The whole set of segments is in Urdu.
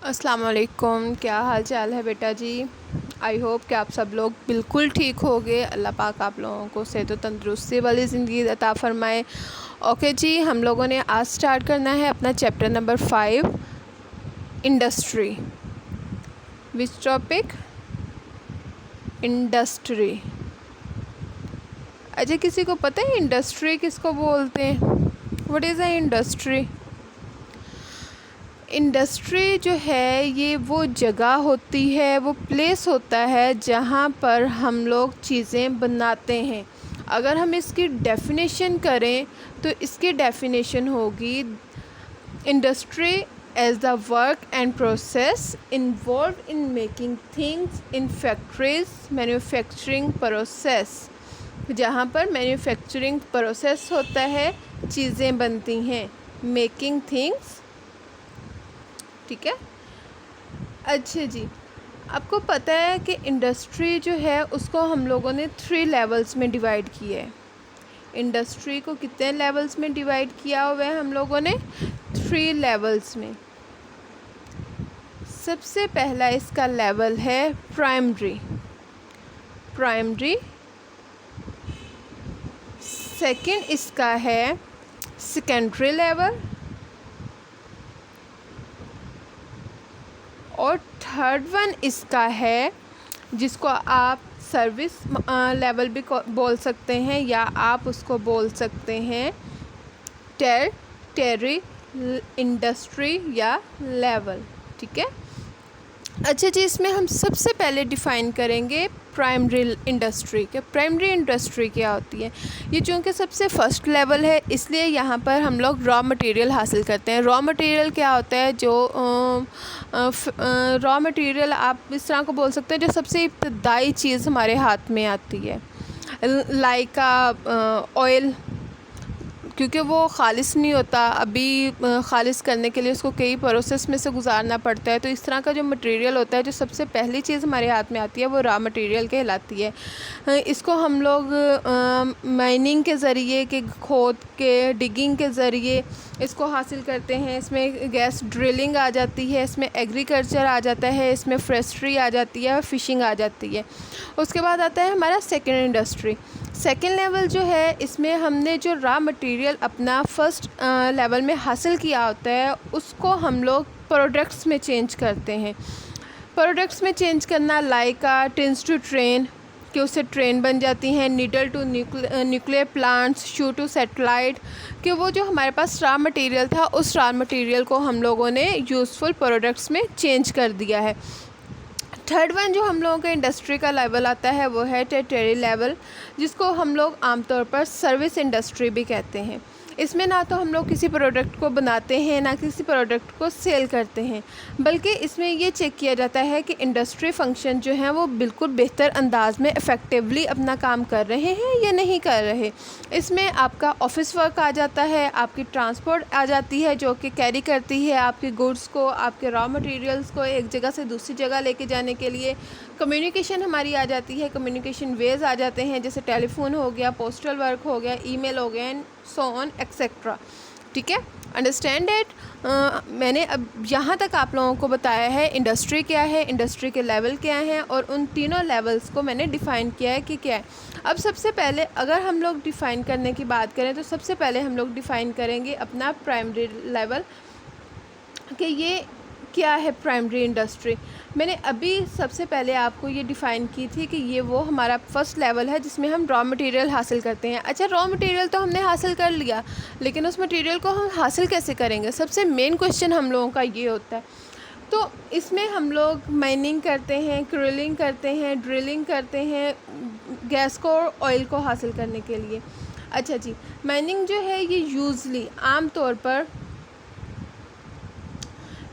السلام علیکم، کیا حال چال ہے بیٹا جی؟ آئی ہوپ کہ آپ سب لوگ بالکل ٹھیک ہوگے۔ اللہ پاک آپ لوگوں کو صحت و تندرستی والی زندگی عطا فرمائے۔ اوکے جی، ہم لوگوں نے آج سٹارٹ کرنا ہے اپنا چیپٹر نمبر 5 انڈسٹری۔ وچ ٹاپک؟ انڈسٹری۔ اچھا، کسی کو پتہ ہے انڈسٹری کس کو بولتے ہیں؟ What is a industry? Industry جو ہے یہ وہ جگہ ہوتی ہے، وہ پلیس ہوتا ہے جہاں پر ہم لوگ چیزیں بناتے ہیں۔ اگر ہم اس کی ڈیفینیشن کریں تو اس کی ڈیفینیشن ہوگی industry as the work and process involved in making things in factories manufacturing process, جہاں پر مینوفیکچرنگ پروسیس ہوتا ہے، چیزیں بنتی ہیں، میکنگ تھنگس، ٹھیک ہے۔ اچھا جی، آپ کو پتہ ہے کہ انڈسٹری جو ہے اس کو ہم لوگوں نے 3 لیولز میں ڈیوائڈ کیا ہے۔ انڈسٹری کو کتنے لیولز میں ڈیوائڈ کیا ہوا ہے ہم لوگوں نے؟ 3 لیولز میں۔ سب سے پہلا اس کا لیول ہے پرائمری۔ سیکنڈ اس کا ہے سیکنڈری لیول، اور تھرڈ ون اس کا ہے جس کو آپ سروس لیول بھی بول سکتے ہیں، یا آپ اس کو بول سکتے ہیں ٹیری انڈسٹری یا لیول، ٹھیک ہے۔ اچھا جی، اس میں ہم سب سے پہلے ڈیفائن کریں گے پرائمری انڈسٹری کے۔ پرائمری انڈسٹری کیا ہوتی ہے؟ یہ چونکہ سب سے فرسٹ لیول ہے اس لیے یہاں پر ہم لوگ را مٹیریل حاصل کرتے ہیں۔ را مٹیریل کیا ہوتا ہے؟ جو را مٹیریل آپ اس طرح کو بول سکتے ہیں جو سب سے ابتدائی چیز ہمارے ہاتھ میں آتی ہے، لائک آئل، کیونکہ وہ خالص نہیں ہوتا، ابھی خالص کرنے کے لیے اس کو کئی پروسیس میں سے گزارنا پڑتا ہے، تو اس طرح کا جو مٹیریل ہوتا ہے جو سب سے پہلی چیز ہمارے ہاتھ میں آتی ہے وہ را مٹیریل کہلاتی ہے۔ اس کو ہم لوگ مائننگ کے ذریعے، کھود کے ڈگنگ کے ذریعے اس کو حاصل کرتے ہیں۔ اس میں گیس ڈرلنگ آ جاتی ہے، اس میں ایگریکلچر آ جاتا ہے، اس میں فریسٹری آ جاتی ہے، فشنگ آ جاتی ہے۔ اس کے بعد آتا ہے ہمارا سیکنڈ انڈسٹری۔ سیکنڈ لیول جو ہے اس میں ہم نے جو را مٹیریل اپنا فرسٹ لیول میں حاصل کیا ہوتا ہے اس کو ہم لوگ پروڈکٹس میں چینج کرتے ہیں۔ پروڈکٹس میں چینج کرنا لائک ٹنس ٹو ٹرین، کہ اس سے ٹرین بن جاتی ہیں، needle to nuclear plants, shoe to satellite, کہ وہ جو ہمارے پاس را مٹیریل تھا اس را مٹیریل کو ہم لوگوں نے یوزفل پروڈکٹس میں چینج کر دیا ہے۔ تھرڈ ون جو ہم لوگوں کا انڈسٹری کا لیول آتا ہے وہ ہے ٹیری لیول، جس کو ہم لوگ عام طور پر سروس انڈسٹری بھی کہتے ہیں۔ اس میں نہ تو ہم لوگ کسی پروڈکٹ کو بناتے ہیں نہ کسی پروڈکٹ کو سیل کرتے ہیں، بلکہ اس میں یہ چیک کیا جاتا ہے کہ انڈسٹری فنکشن جو ہیں وہ بالکل بہتر انداز میں افیکٹولی اپنا کام کر رہے ہیں یا نہیں کر رہے۔ اس میں آپ کا آفس ورک آ جاتا ہے، آپ کی ٹرانسپورٹ آ جاتی ہے جو کہ کیری کرتی ہے آپ کے گڈس کو، آپ کے را مٹیریلز کو ایک جگہ سے دوسری جگہ لے کے جانے کے لیے۔ کمیونیکیشن ہماری آ جاتی ہے، کمیونیکیشن ویز آ جاتے ہیں جیسے ٹیلی فون ہو گیا، پوسٹل ورک ہو گیا، ای میل ہو گیا، اینڈ سو آن ایکسیٹرا، ٹھیک ہے۔ Understand it? میں نے اب یہاں تک آپ لوگوں کو بتایا ہے انڈسٹری کیا ہے، انڈسٹری کے لیول کیا ہیں، اور ان تینوں لیولز کو میں نے ڈیفائن کیا ہے کہ کیا ہے۔ اب سب سے پہلے اگر ہم لوگ ڈیفائن کرنے کی بات کریں تو سب سے پہلے ہم لوگ ڈیفائن کریں گے اپنا پرائمری لیول، کہ یہ کیا ہے پرائمری انڈسٹری۔ میں نے ابھی سب سے پہلے آپ کو یہ ڈیفائن کی تھی کہ یہ وہ ہمارا فرسٹ لیول ہے جس میں ہم را مٹیریل حاصل کرتے ہیں۔ اچھا، را مٹیریل تو ہم نے حاصل کر لیا، لیکن اس مٹیریل کو ہم حاصل کیسے کریں گے؟ سب سے مین کوشچن ہم لوگوں کا یہ ہوتا ہے۔ تو اس میں ہم لوگ مائننگ کرتے ہیں، کرلنگ کرتے ہیں، ڈرلنگ کرتے ہیں گیس کو اور آئل کو حاصل کرنے کے لیے۔ اچھا جی، مائننگ جو ہے یہ یوزلی عام طور پر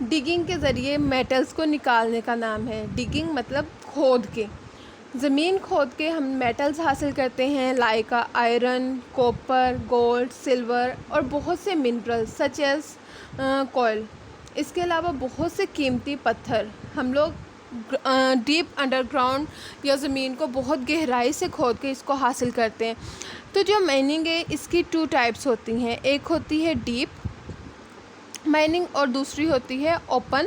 ڈگنگ کے ذریعے میٹلز کو نکالنے کا نام ہے۔ ڈگنگ مطلب کھود کے، زمین کھود کے ہم میٹلز حاصل کرتے ہیں like iron, copper, gold, silver, اور بہت سے منرلز سچ ایز کوئل۔ اس کے علاوہ بہت سے قیمتی پتھر ہم لوگ ڈیپ انڈر گراؤنڈ یا زمین کو بہت گہرائی سے کھود کے اس کو حاصل کرتے ہیں۔ تو جو مائننگ ہے اس کی 2 ٹائپس ہوتی ہیں، ایک ہوتی ہے ڈیپ مائننگ اور دوسری ہوتی ہے اوپن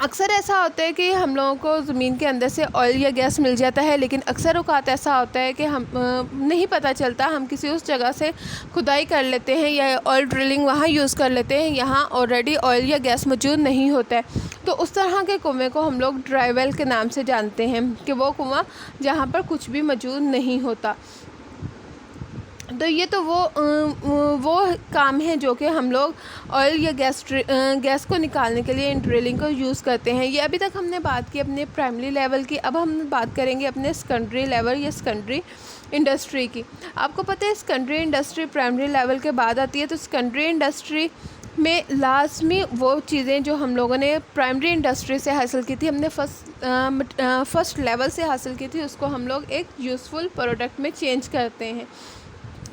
اکثر ایسا ہوتا ہے کہ ہم لوگوں کو زمین کے اندر سے آئل یا گیس مل جاتا ہے، لیکن اکثر اوقات ایسا ہوتا ہے کہ ہم نہیں پتہ چلتا، ہم کسی اس جگہ سے کھدائی کر لیتے ہیں یا آئل ڈرلنگ وہاں یوز کر لیتے ہیں، یہاں آلریڈی آئل یا گیس موجود نہیں ہوتا ہے۔ تو اس طرح کے کنویں کو ہم لوگ ڈرائی ویل کے نام سے جانتے ہیں، کہ وہ کنواں جہاں پر کچھ بھی موجود نہیں ہوتا۔ تو یہ تو وہ کام ہے جو کہ ہم لوگ آئل یا گیس کو نکالنے کے لیے ان ڈرلنگ کو یوز کرتے ہیں۔ یہ ابھی تک ہم نے بات کی اپنے پرائمری لیول کی، اب ہم بات کریں گے اپنے سیکنڈری لیول یا سیکنڈری انڈسٹری کی۔ آپ کو پتہ ہے سیکنڈری انڈسٹری پرائمری لیول کے بعد آتی ہے، تو سیکنڈری انڈسٹری میں لازمی وہ چیزیں جو ہم لوگوں نے پرائمری انڈسٹری سے حاصل کی تھی، ہم نے فرسٹ لیول سے حاصل کی تھی، اس کو ہم لوگ ایک یوزفل پروڈکٹ میں چینج کرتے ہیں۔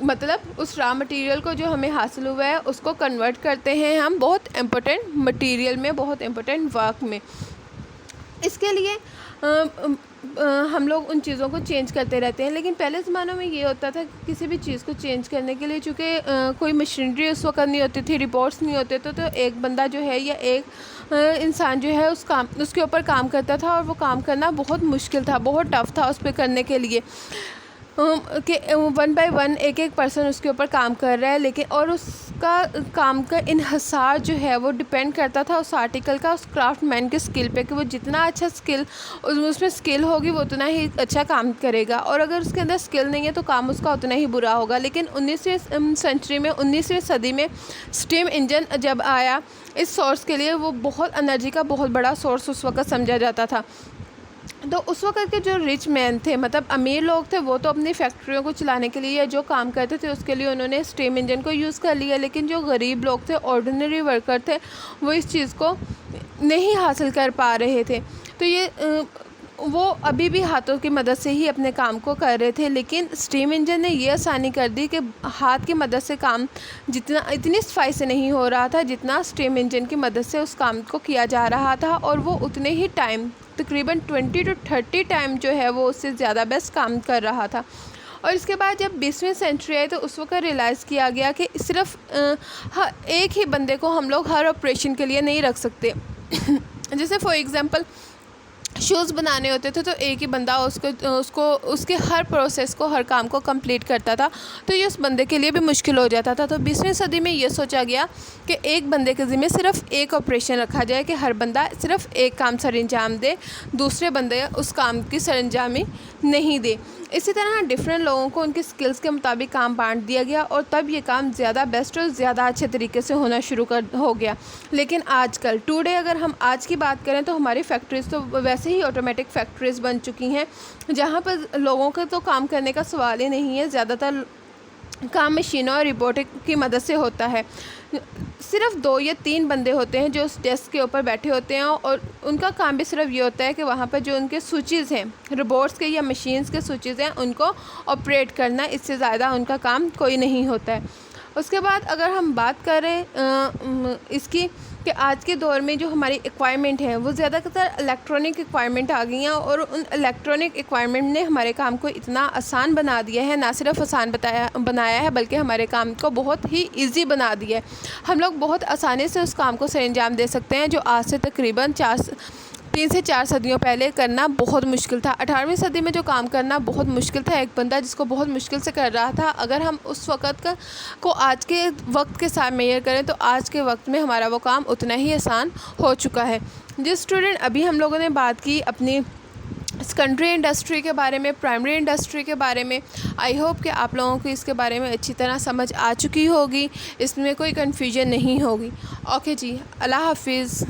مطلب اس را مٹیریل کو جو ہمیں حاصل ہوا ہے اس کو کنورٹ کرتے ہیں ہم بہت امپورٹنٹ مٹیریل میں، بہت امپورٹنٹ ورک میں۔ اس کے لیے ہم لوگ ان چیزوں کو چینج کرتے رہتے ہیں، لیکن پہلے زمانوں میں یہ ہوتا تھا کہ کسی بھی چیز کو چینج کرنے کے لیے، چونکہ کوئی مشینری اس وقت نہیں ہوتی تھی، رپورٹس نہیں ہوتے تھے، تو ایک بندہ جو ہے یا ایک انسان جو ہے اس کے اوپر کام کرتا تھا، اور وہ کام کرنا بہت مشکل تھا، بہت ٹف تھا اس پہ کرنے کے لیے، کہ 1 بائی 1 ایک پرسن اس کے اوپر کام کر رہا ہے، لیکن اور اس کا کام کا انحصار جو ہے وہ ڈپینڈ کرتا تھا اس آرٹیکل کا، اس کرافٹ مین کے اسکل پہ، کہ وہ جتنا اچھا اس میں اسکل ہوگی وہ اتنا ہی اچھا کام کرے گا، اور اگر اس کے اندر اسکل نہیں ہے تو کام اس کا اتنا ہی برا ہوگا۔ لیکن 19ویں صدی میں اسٹیم انجن جب آیا اس سورس کے لیے، وہ بہت انرجی کا بہت بڑا سورس اس وقت سمجھا جاتا تھا۔ تو اس وقت کے جو رچ مین تھے، مطلب امیر لوگ تھے، وہ تو اپنی فیکٹریوں کو چلانے کے لیے یا جو کام کرتے تھے اس کے لیے انہوں نے اسٹیم انجن کو یوز کر لیا، لیکن جو غریب لوگ تھے، آرڈینری ورکر تھے، وہ اس چیز کو نہیں حاصل کر پا رہے تھے، تو وہ ابھی بھی ہاتھوں کی مدد سے ہی اپنے کام کو کر رہے تھے۔ لیکن اسٹیم انجن نے یہ آسانی کر دی کہ ہاتھ کی مدد سے کام اتنی صفائی سے نہیں ہو رہا تھا جتنا اسٹیم انجن کی مدد سے اس کام کو کیا جا رہا تھا، اور وہ اتنے ہی ٹائم، تقریباً 20 to 30 ٹائم جو ہے وہ اس سے زیادہ بیسٹ کام کر رہا تھا۔ اور اس کے بعد جب 20ویں سینچری آئی تو اس وقت ریلائز کیا گیا کہ صرف ایک ہی بندے کو ہم لوگ ہر آپریشن کے لیے نہیں رکھ سکتے۔ جیسے فار ایگزامپل شوز بنانے ہوتے تھے تو ایک ہی بندہ اس کے ہر پروسیس کو، ہر کام کو کمپلیٹ کرتا تھا، تو یہ اس بندے کے لیے بھی مشکل ہو جاتا تھا۔ تو 20ویں صدی میں یہ سوچا گیا کہ ایک بندے کے ذمہ صرف ایک آپریشن رکھا جائے، کہ ہر بندہ صرف ایک کام سر انجام دے، دوسرے بندے اس کام کی سر انجامی نہیں دے۔ اسی طرح ڈفرینٹ لوگوں کو ان کی سکلز کے مطابق کام بانٹ دیا گیا، اور تب یہ کام زیادہ بیسٹ اور زیادہ اچھے طریقے سے ہونا شروع ہو گیا۔ لیکن آج کل ٹوڈے اگر ہم آج کی بات کریں تو ہماری فیکٹریز تو ویسے ہی آٹومیٹک فیکٹریز بن چکی ہیں، جہاں پر لوگوں کے تو کام کرنے کا سوال ہی نہیں ہے، زیادہ تر کام مشینوں اور روبوٹک کی مدد سے ہوتا ہے۔ صرف 2 یا 3 بندے ہوتے ہیں جو اس ڈیسک کے اوپر بیٹھے ہوتے ہیں، اور ان کا کام بھی صرف یہ ہوتا ہے کہ وہاں پر جو ان کے سوئچز ہیں، روبوٹس کے یا مشینز کے سوئچز ہیں، ان کو آپریٹ کرنا، اس سے زیادہ ان کا کام کوئی نہیں ہوتا ہے۔ اس کے بعد اگر ہم بات کریں اس کی کہ آج کے دور میں جو ہماری ایکوائرمنٹ ہے وہ زیادہ تر الیکٹرانک ایکوائرمنٹ آ گئی ہیں، اور ان الیکٹرانک ایکوائرمنٹ نے ہمارے کام کو اتنا آسان بنا دیا ہے، نہ صرف آسان بنایا ہے بلکہ ہمارے کام کو بہت ہی ایزی بنا دیا ہے۔ ہم لوگ بہت آسانی سے اس کام کو سر انجام دے سکتے ہیں جو آج سے تقریباً 3 سے 4 صدیوں پہلے کرنا بہت مشکل تھا۔ 18ویں صدی میں جو کام کرنا بہت مشکل تھا، ایک بندہ جس کو بہت مشکل سے کر رہا تھا، اگر ہم اس وقت کو آج کے وقت کے ساتھ میئر کریں تو آج کے وقت میں ہمارا وہ کام اتنا ہی آسان ہو چکا ہے۔ جس اسٹوڈنٹ ابھی ہم لوگوں نے بات کی اپنی سیکنڈری انڈسٹری کے بارے میں، پرائمری انڈسٹری کے بارے میں، آئی ہوپ کہ آپ لوگوں کو اس کے بارے میں اچھی طرح سمجھ آ چکی ہوگی، اس میں کوئی کنفیوژن نہیں ہوگی۔ اوکے جی، اللہ حافظ۔